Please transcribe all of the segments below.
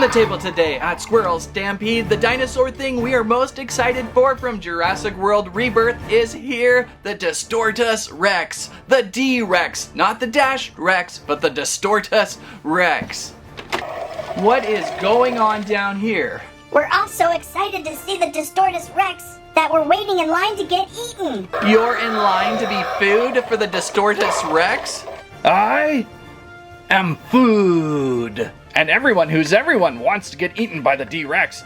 On the table today at Squirrel Stampede, the dinosaur thing we are most excited for from Jurassic World Rebirth is here, the Distortus Rex. The D-Rex, not the Dash Rex, but the Distortus Rex. What is going on down here? We're all so excited to see the Distortus Rex that we're waiting in line to get eaten. You're in line to be food for the Distortus Rex? I am food. And everyone who's everyone wants to get eaten by the D-Rex.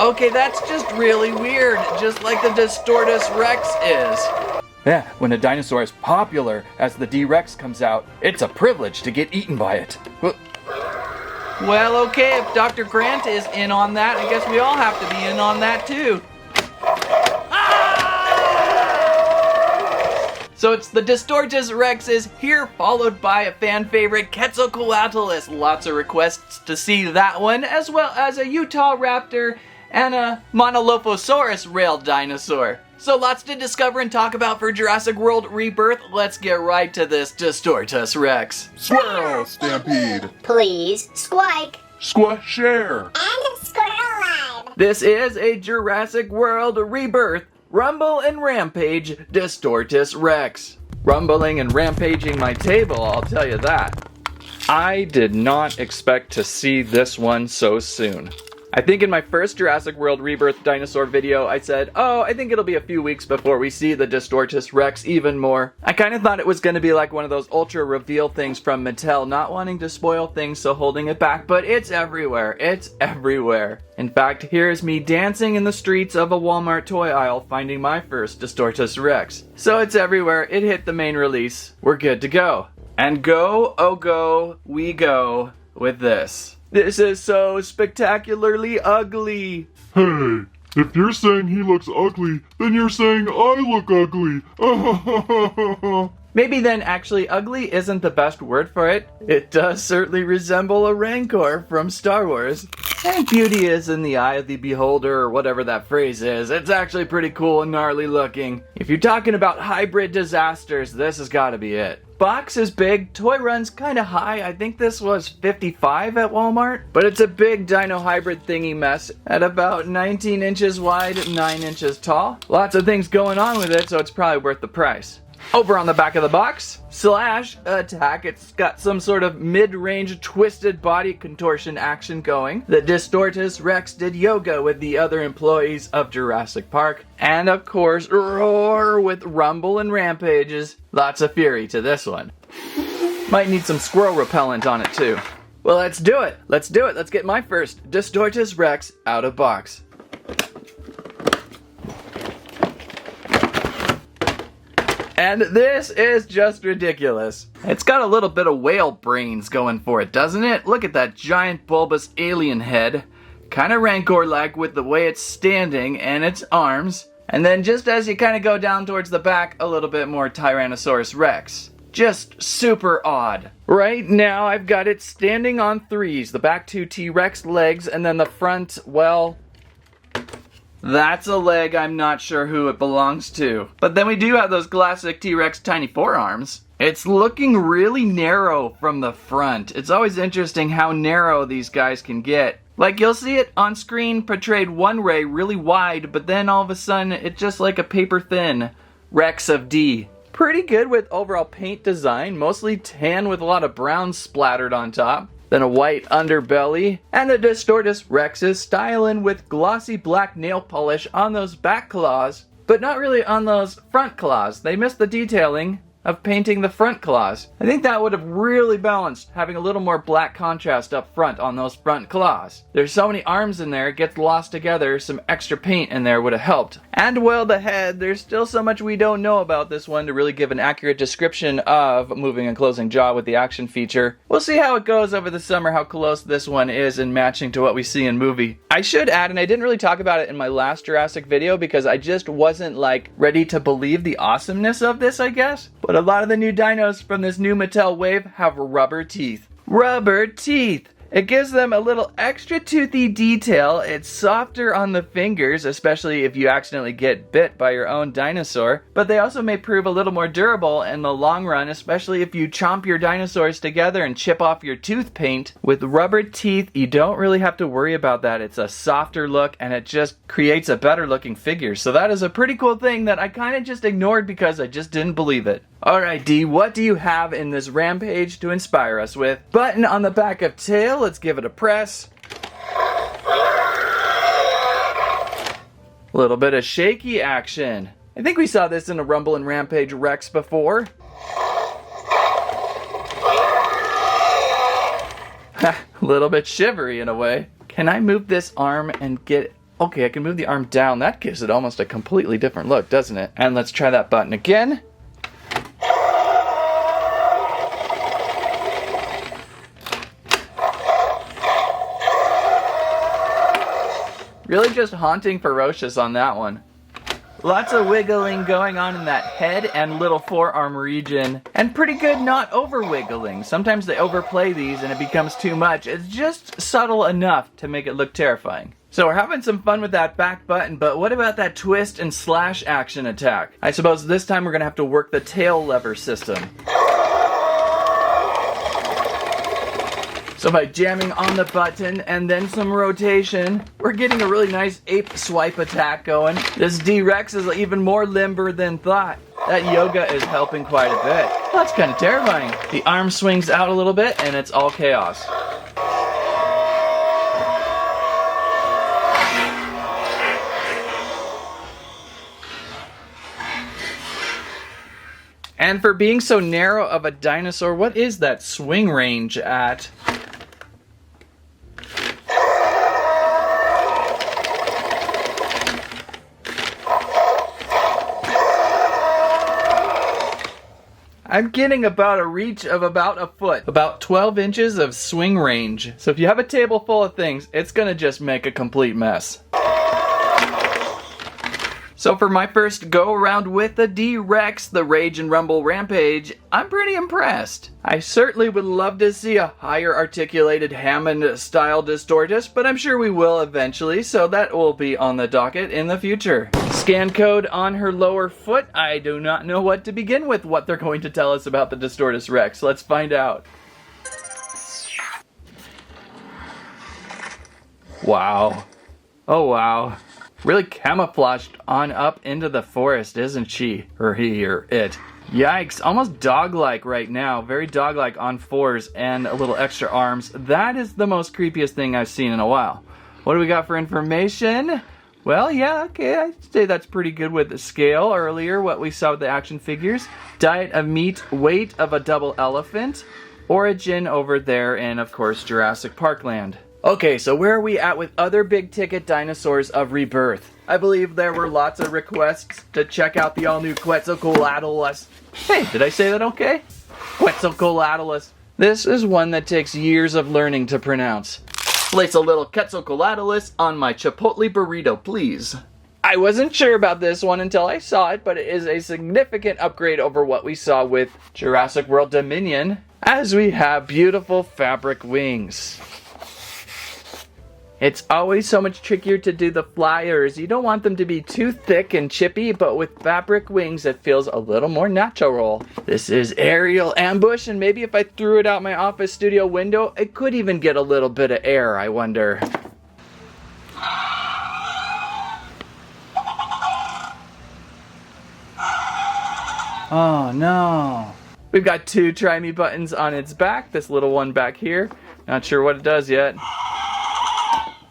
Okay, that's just really weird, just like the Distortus Rex is. Yeah, when a dinosaur is popular as the D-Rex comes out, it's a privilege to get eaten by it. Well, okay, if Dr. Grant is in on that, I guess we all have to be in on that too. So it's the Distortus Rex is here, followed by a fan favorite, Quetzalcoatlus. Lots of requests to see that one, as well as a Utahraptor and a Monolophosaurus rail dinosaur. So lots to discover and talk about for Jurassic World Rebirth. Let's get right to this Distortus Rex. Squirrel Stampede. Please, Squike. Squash Share. And a Squirrel Live. This is a Jurassic World Rebirth Rumble and Rampage Distortus Rex. Rumbling and rampaging my table, I'll tell you that. I did not expect to see this one so soon. I think in my first Jurassic World Rebirth dinosaur video, I said, oh, I think it'll be a few weeks before we see the Distortus Rex even more. I kind of thought it was going to be like one of those ultra reveal things from Mattel, not wanting to spoil things so holding it back, but it's everywhere. It's everywhere. In fact, here's me dancing in the streets of a Walmart toy aisle finding my first Distortus Rex. So it's everywhere. It hit the main release. We're good to go. And go, oh go, we go with this. This is so spectacularly ugly. Hey, if you're saying he looks ugly, then you're saying I look ugly. Maybe then actually ugly isn't the best word for it. It does certainly resemble a Rancor from Star Wars. And beauty is in the eye of the beholder, or whatever that phrase is. It's actually pretty cool and gnarly looking. If you're talking about hybrid disasters, this has got to be it. Box is big, toy run's kinda high. I think this was $55 at Walmart. But it's a big dino hybrid thingy mess at about 19 inches wide, 9 inches tall. Lots of things going on with it, so it's probably worth the price. Over on the back of the box, slash attack, it's got some sort of mid-range twisted body contortion action going. The Distortus Rex did yoga with the other employees of Jurassic Park. And of course, roar with rumble and rampages. Lots of fury to this one. Might need some squirrel repellent on it too. Well, let's do it. Let's do it. Let's get my first Distortus Rex out of box. And this is just ridiculous. It's got a little bit of whale brains going for it, doesn't it? Look at that giant bulbous alien head. Kinda Rancor-like with the way it's standing and its arms. And then just as you kinda go down towards the back, a little bit more Tyrannosaurus Rex. Just super odd. Right now I've got it standing on threes. The back two T-Rex legs and then the front, well, that's a leg I'm not sure who it belongs to. But then we do have those classic T-Rex tiny forearms. It's looking really narrow from the front. It's always interesting how narrow these guys can get. Like you'll see it on screen portrayed one way really wide, but then all of a sudden it's just like a paper thin Rex of D. Pretty good with overall paint design, mostly tan with a lot of brown splattered on top. Then a white underbelly, and the Distortus Rex is styling with glossy black nail polish on those back claws, but not really on those front claws. They missed the detailing of painting the front claws. I think that would have really balanced having a little more black contrast up front on those front claws. There's so many arms in there, it gets lost together, some extra paint in there would have helped. And well, the head, there's still so much we don't know about this one to really give an accurate description of moving and closing jaw with the action feature. We'll see how it goes over the summer, how close this one is in matching to what we see in movie. I should add, and I didn't really talk about it in my last Jurassic video because I just wasn't like ready to believe the awesomeness of this, I guess. But a lot of the new dinos from this new Mattel wave have rubber teeth. Rubber teeth! It gives them a little extra toothy detail. It's softer on the fingers, especially if you accidentally get bit by your own dinosaur. But they also may prove a little more durable in the long run, especially if you chomp your dinosaurs together and chip off your tooth paint. With rubber teeth, you don't really have to worry about that. It's a softer look and it just creates a better looking figure. So that is a pretty cool thing that I kind of just ignored because I just didn't believe it. Alright D, what do you have in this Rampage to inspire us with? Button on the back of tail, let's give it a press. A little bit of shaky action. I think we saw this in a Rumble and Rampage Rex before. A little bit shivery in a way. Can I move this arm and get... Okay, I can move the arm down. That gives it almost a completely different look, doesn't it? And let's try that button again. Really just haunting ferocious on that one. Lots of wiggling going on in that head and little forearm region. And pretty good not over wiggling. Sometimes they overplay these and it becomes too much. It's just subtle enough to make it look terrifying. So we're having some fun with that back button, but what about that twist and slash action attack? I suppose this time we're gonna have to work the tail lever system. So by jamming on the button and then some rotation, we're getting a really nice ape swipe attack going. This D-Rex is even more limber than thought. That yoga is helping quite a bit. Well, that's kind of terrifying. The arm swings out a little bit and it's all chaos. And for being so narrow of a dinosaur, what is that swing range at? I'm getting about a reach of about a foot. About 12 inches of swing range. So if you have a table full of things, it's gonna just make a complete mess. So for my first go around with the D-Rex, the Rage and Rumble Rampage, I'm pretty impressed. I certainly would love to see a higher articulated Hammond style Distortus, but I'm sure we will eventually, so that will be on the docket in the future. Scan code on her lower foot. I do not know what to begin with, what they're going to tell us about the Distortus Rex. Let's find out. Wow. Oh wow. Really camouflaged on up into the forest, isn't she? Or he, or it. Yikes, almost dog-like right now. Very dog-like on fours and a little extra arms. That is the most creepiest thing I've seen in a while. What do we got for information? Well, yeah, okay, I'd say that's pretty good with the scale earlier, what we saw with the action figures. Diet of meat, weight of a double elephant, origin over there, and of course Jurassic Parkland. Okay, so where are we at with other big ticket dinosaurs of Rebirth? I believe there were lots of requests to check out the all-new Quetzalcoatlus. Hey, did I say that okay? Quetzalcoatlus. This is one that takes years of learning to pronounce. Place a little Quetzalcoatlus on my Chipotle burrito, please. I wasn't sure about this one until I saw it, but it is a significant upgrade over what we saw with Jurassic World Dominion, as we have beautiful fabric wings. It's always so much trickier to do the flyers. You don't want them to be too thick and chippy, but with fabric wings it feels a little more natural. This is aerial ambush, and maybe if I threw it out my office studio window, it could even get a little bit of air, I wonder. Oh no. We've got two try me buttons on its back, this little one back here. Not sure what it does yet.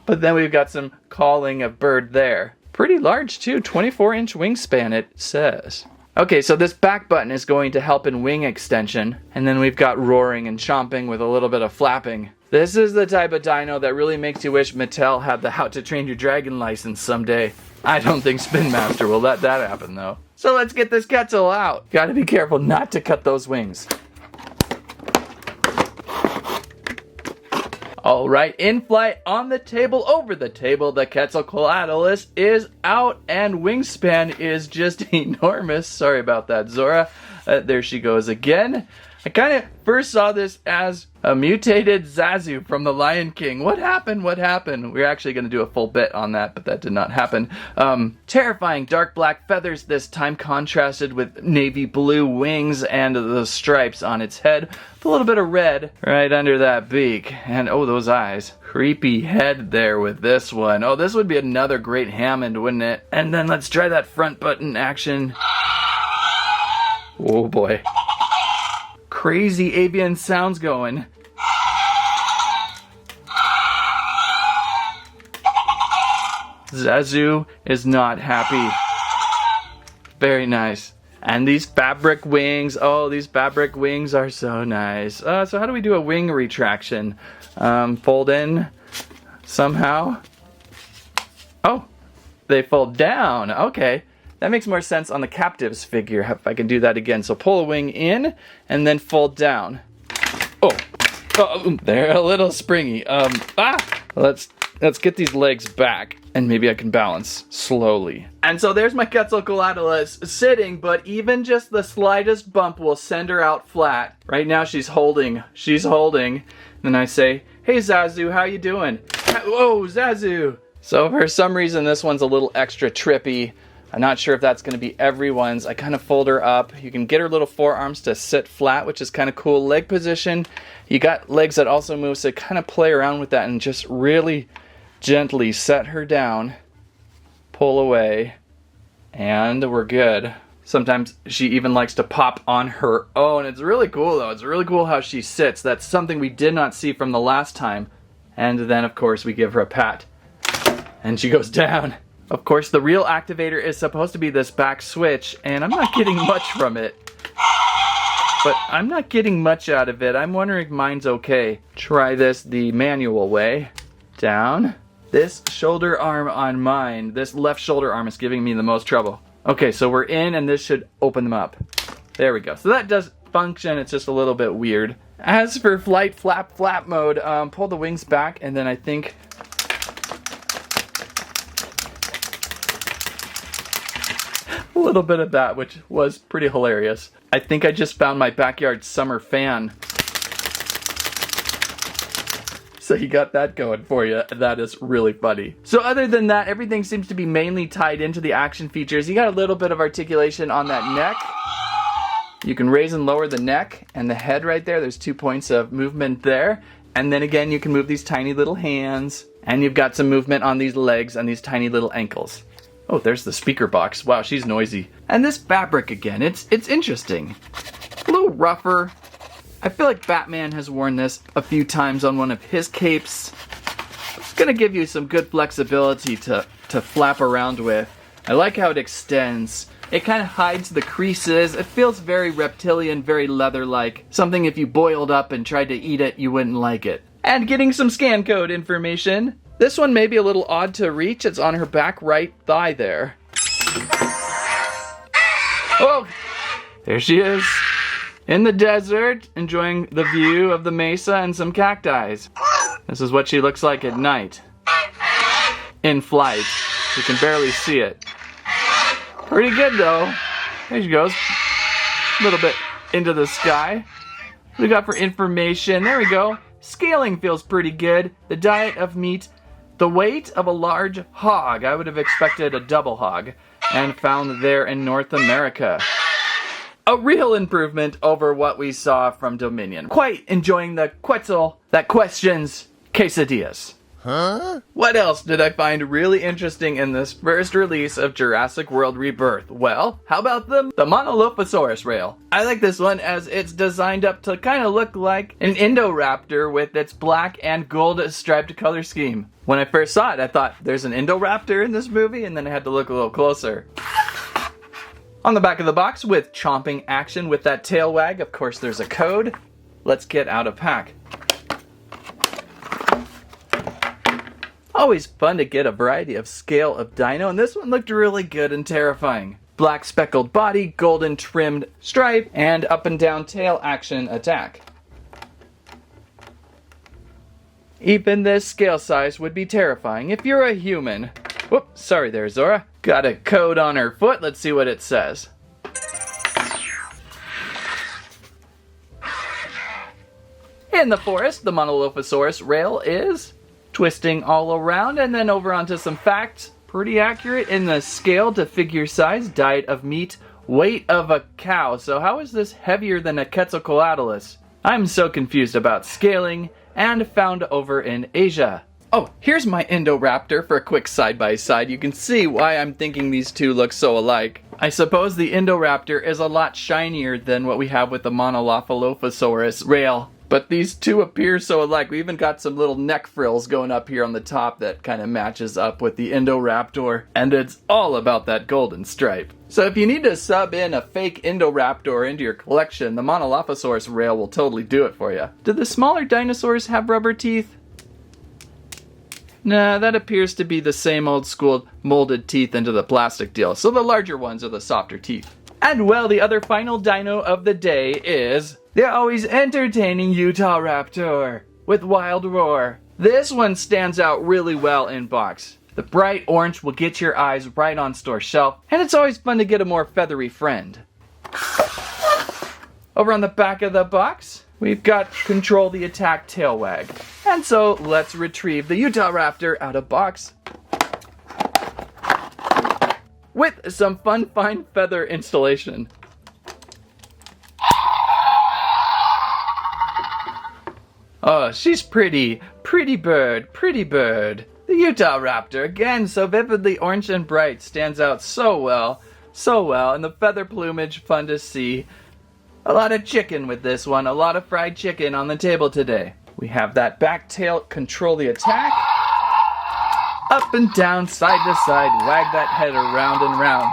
But then we've got some calling a bird there. Pretty large too, 24-inch wingspan it says. Okay, so this back button is going to help in wing extension. And then we've got roaring and chomping with a little bit of flapping. This is the type of dino that really makes you wish Mattel had the How to Train Your Dragon license someday. I don't think Spin Master will let that happen though. So let's get this Quetzal out. Gotta be careful not to cut those wings. Alright, in flight, on the table, over the table, the Quetzalcoatlus is out, and wingspan is just enormous. Sorry about that, Zora. There she goes again. I kind of first saw this as a mutated Zazu from The Lion King. What happened? What happened? We were actually going to do a full bit on that, but that did not happen. Terrifying dark black feathers this time, contrasted with navy blue wings and the stripes on its head. With a little bit of red right under that beak. And oh, those eyes. Creepy head there with this one. Oh, this would be another great Hammond, wouldn't it? And then let's try that front button action. Oh boy. Crazy avian sounds going. Zazu is not happy. Very nice. And these fabric wings. Oh, these fabric wings are so nice. So how do we do a wing retraction? Fold in somehow. Oh, they fold down. Okay. That makes more sense on the captive's figure, if I can do that again. So pull a wing in, and then fold down. Oh, they're a little springy. Let's get these legs back, and maybe I can balance slowly. And so there's my Quetzalcoatlus sitting, but even just the slightest bump will send her out flat. Right now she's holding. And then I say, hey Zazu, how you doing? Whoa, Zazu! So for some reason this one's a little extra trippy. I'm not sure if that's going to be everyone's. I kind of fold her up. You can get her little forearms to sit flat, which is kind of cool. Leg position. You got legs that also move, so kind of play around with that and just really gently set her down. Pull away. And we're good. Sometimes she even likes to pop on her own. It's really cool though. It's really cool how she sits. That's something we did not see from the last time. And then of course we give her a pat. And she goes down. Of course, the real activator is supposed to be this back switch, and I'm not getting much from it. But I'm not getting much out of it. I'm wondering if mine's okay. Try this the manual way. Down. This shoulder arm on mine, this left shoulder arm is giving me the most trouble. Okay, so we're in, and this should open them up. There we go. So that does function. It's just a little bit weird. As for flight flap mode, pull the wings back, and then I think... a little bit of that, which was pretty hilarious. I think I just found my backyard summer fan. So you got that going for you. That is really funny. So other than that, everything seems to be mainly tied into the action features. You got a little bit of articulation on that neck. You can raise and lower the neck and the head right there. There's 2 points of movement there. And then again, you can move these tiny little hands. And you've got some movement on these legs and these tiny little ankles. Oh, there's the speaker box. Wow, she's noisy. And this fabric again, it's interesting. A little rougher. I feel like Batman has worn this a few times on one of his capes. It's gonna give you some good flexibility to flap around with. I like how it extends. It kind of hides the creases. It feels very reptilian, very leather-like. Something if you boiled up and tried to eat it, you wouldn't like it. And getting some scan code information. This one may be a little odd to reach. It's on her back right thigh there. Oh, there she is. In the desert, enjoying the view of the mesa and some cacti. This is what she looks like at night. In flight. You can barely see it. Pretty good though. There she goes. A little bit into the sky. What do we got for information? There we go. Scaling feels pretty good. The diet of meat. The weight of a large hog. I would have expected a double hog. And found there in North America. A real improvement over what we saw from Dominion. Quite enjoying the Quetzal that questions quesadillas. Huh? What else did I find really interesting in this first release of Jurassic World Rebirth? Well, how about the Monolophosaurus rail? I like this one as it's designed up to kind of look like an Indoraptor with its black and gold striped color scheme. When I first saw it, I thought there's an Indoraptor in this movie, and then I had to look a little closer. On the back of the box with chomping action with that tail wag, of course there's a code. Let's get out of pack. Always fun to get a variety of scale of dino, and this one looked really good and terrifying. Black speckled body, golden trimmed stripe, and up and down tail action attack. Even this scale size would be terrifying if you're a human. Whoops, sorry there, Zora. Got a code on her foot, let's see what it says. In the forest, the Monolophosaurus rail is twisting all around, and then over onto some facts. Pretty accurate in the scale to figure size, diet of meat, weight of a cow. So how is this heavier than a Quetzalcoatlus? I'm so confused about scaling, and found over in Asia. Oh, here's my Indoraptor for a quick side-by-side. You can see why I'm thinking these two look so alike. I suppose the Indoraptor is a lot shinier than what we have with the Monolophosaurus rail. But these two appear so alike. We even got some little neck frills going up here on the top that kind of matches up with the Indoraptor. And it's all about that golden stripe. So if you need to sub in a fake Indoraptor into your collection, the Monolophosaurus rail will totally do it for you. Do the smaller dinosaurs have rubber teeth? Nah, that appears to be the same old school molded teeth into the plastic deal. So the larger ones are the softer teeth. And well, the other final dino of the day is the always entertaining Utahraptor with Wild Roar. This one stands out really well in box. The bright orange will get your eyes right on store shelf, and it's always fun to get a more feathery friend. Over on the back of the box, we've got Control the Attack Tail Wag. And so let's retrieve the Utahraptor out of box with some fun fine feather installation. Oh, she's pretty. Pretty bird, pretty bird. The Utahraptor, again, so vividly orange and bright, stands out so well. And the feather plumage, fun to see. A lot of chicken with this one, a lot of fried chicken on the table today. We have that back tail, Control the Attack. Up and down, side to side, wag that head around and round.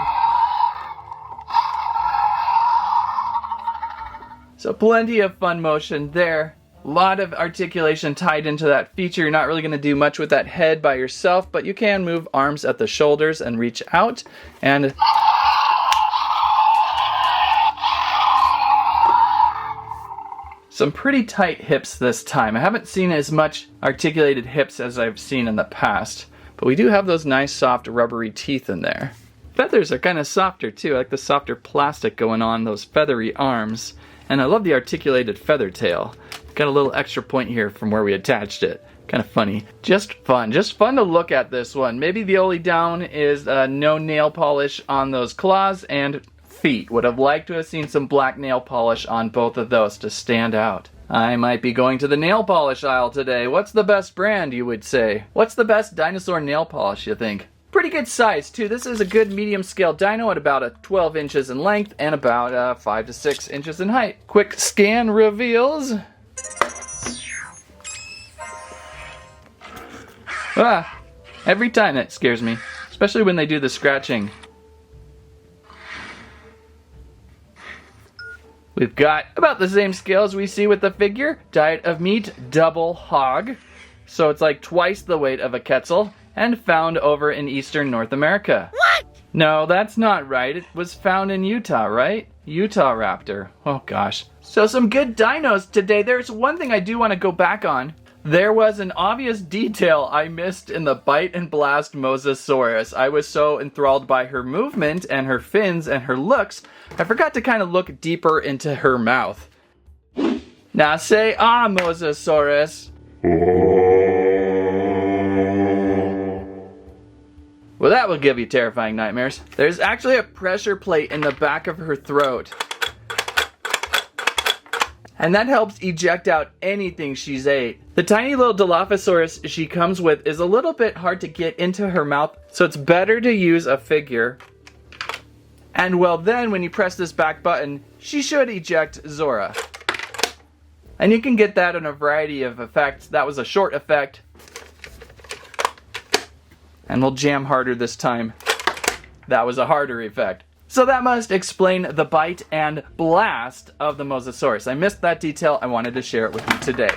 So plenty of fun motion there. A lot of articulation tied into that feature. You're not really going to do much with that head by yourself, but you can move arms at the shoulders and reach out. And some pretty tight hips this time. I haven't seen as much articulated hips as I've seen in the past, but we do have those nice soft rubbery teeth in there. Feathers are kind of softer too. I like the softer plastic going on those feathery arms. And I love the articulated feather tail. Got a little extra point here from where we attached it. Kind of funny. Just fun to look at this one. Maybe the only down is no nail polish on those claws and feet. Would have liked to have seen some black nail polish on both of those to stand out. I might be going to the nail polish aisle today. What's the best brand, you would say? What's the best dinosaur nail polish, you think? Pretty good size, too. This is a good medium scale dino at about 12 inches in length and about 5 to 6 inches in height. Quick scan reveals. Every time that scares me, especially when they do the scratching. We've got about the same scale as we see with the figure. Diet of meat, double hog. So it's like twice the weight of a Quetzal, and found over in eastern North America. What? No, that's not right. It was found in Utah, right? Utahraptor. Oh gosh. So some good dinos today. There's one thing I do want to go back on. There was an obvious detail I missed in the Bite and Blast Mosasaurus. I was so enthralled by her movement and her fins and her looks, I forgot to kind of look deeper into her mouth. Now say ah, Mosasaurus. Well, that will give you terrifying nightmares. There's actually a pressure plate in the back of her throat. And that helps eject out anything she's ate. The tiny little Dilophosaurus she comes with is a little bit hard to get into her mouth, so it's better to use a figure. And well then, when you press this back button, she should eject Zora. And you can get that in a variety of effects. That was a short effect. And we'll jam harder this time. That was a harder effect. So that must explain the bite and blast of the Mosasaurus. I missed that detail. I wanted to share it with you today.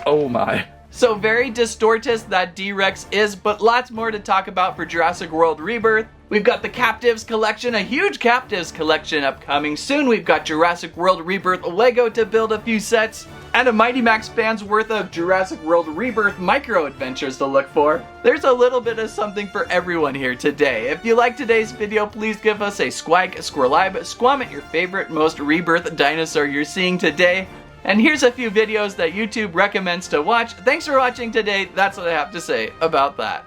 Oh my. So very Distortus that D-Rex is, but lots more to talk about for Jurassic World Rebirth. We've got the Captives collection, a huge Captives collection upcoming soon. We've got Jurassic World Rebirth Lego to build a few sets, and a Mighty Max band's worth of Jurassic World Rebirth micro adventures to look for. There's a little bit of something for everyone here today. If you like today's video, please give us a squawk, squirrelibe, squam at your favorite, most Rebirth dinosaur you're seeing today. And here's a few videos that YouTube recommends to watch. Thanks for watching today. That's what I have to say about that.